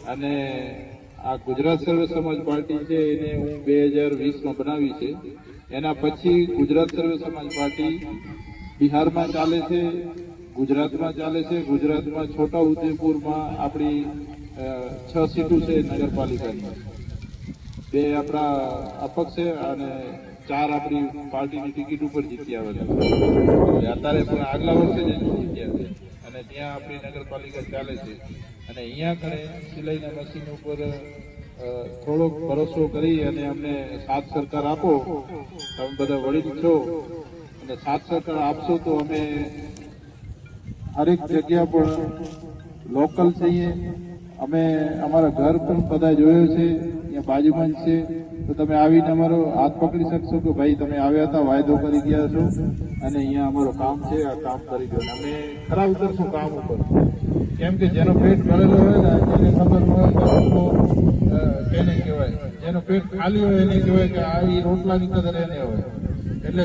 અને આ ગુજરાત સર્વે સમાજ પાર્ટી છે એને હું 2020માં બનાવી છે. એના પછી ગુજરાત સર્વે સમાજ પાર્ટી બિહારમાં ચાલે છે, ગુજરાતમાં ચાલે છે. ગુજરાતમાં છોટા ઉદેપુરમાં આપણી 6 સીટો છે નગરપાલિકાની, 2 આપણા અપક્ષ છે અને 4 આપણી પાર્ટીની ટિકિટ ઉપર જીતી આવેલા છે. અત્યારે પણ આગલા વર્ષે જ જીત્યા છે અને ત્યાં આપણી નગરપાલિકા ચાલે છે. અને અહીંયા કણે સિલાઈના મશીન ઉપર થોડોક ભરોસો કરી અને અમને સાથ સરકાર આપો. તમે બધા વડીલ છો અને સાથ સરકાર આપશો તો અમે હરેક જગ્યા પર લોકલ છીએ. અમે અમારા ઘર પણ બધા જોયો છે, અહીંયા બાજુમાં જ છે. તો તમે આવીને અમારો હાથ પકડી શકશો કે ભાઈ તમે આવ્યા હતા, વાયદો કરી ગયા છો અને અહીંયા અમારું કામ છે, આ કામ કરી દો. અમે ખરા ઉતરશું કામ ઉપર. કેમ કે જેનો પેટ ભરેલો હોય ને એને ખબર હોય કે એને કહેવાય, જેનો પેટ ખાલી હોય એને કહેવાય કે આ એ રોટલાની કદર એને હોય. એટલે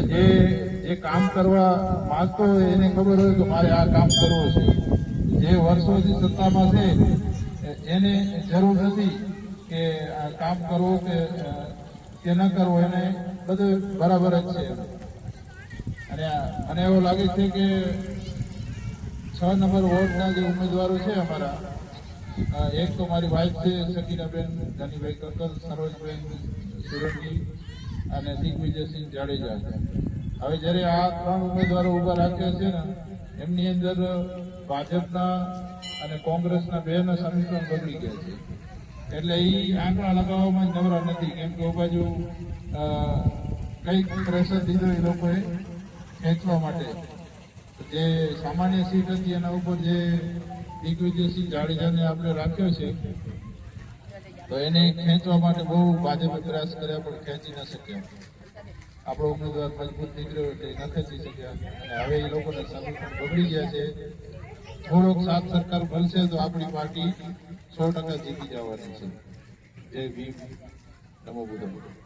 જે કામ કરવા માંગતો હોય એને ખબર હોય કે મારે આ કામ કરવું છે. જે વર્ષોથી સત્તામાં છે એને જરૂર નથી કે આ કામ કરવું કે ન કરવું, એને બધું બરાબર જ છે. અને મને એવું લાગે છે કે 6 નંબર વોર્ડના જે ઉમેદવારો છે અમારા, એક તો મારી વાઇફ છે શકીરાબેન ધનીભાઈ કક્કર, સરોજબેન સુરંગી અને દિગ્વિજયસિંહ જાડેજા. હવે જ્યારે આ 3 ઉમેદવારો ઉભા રાખ્યા છે ને એમની અંદર ભાજપના અને કોંગ્રેસના બેના સમીકરણ બગડી ગયા છે. એટલે એ આંકડા લગાવવામાં જ નવરા નથી. કેમ કે બાજુ કઈક પ્રેશર દીધો એ લોકોએ ખેંચવા માટે. જે સામાન્ય સીટ હતી એના ઉપર જે દિગ્વિજયસિંહ જાડેજાને આપણે રાખ્યો છે તો એને ખેંચવા માટે બહુ ભાજપે પ્રયાસ કર્યા પણ ખેંચી ન શક્યા. આપણો ઉમેદવાર મજબૂત નીકળ્યો એટલે ન ખેંચી શક્યા અને હવે એ લોકોને સમીકરણ બગડી ગયા છે. થોડોક સાથ સરકાર મળશે તો આપણી પાર્ટી 100% જીતી જવાની છે. જય ભીમ, નમો બુદ્ધાય.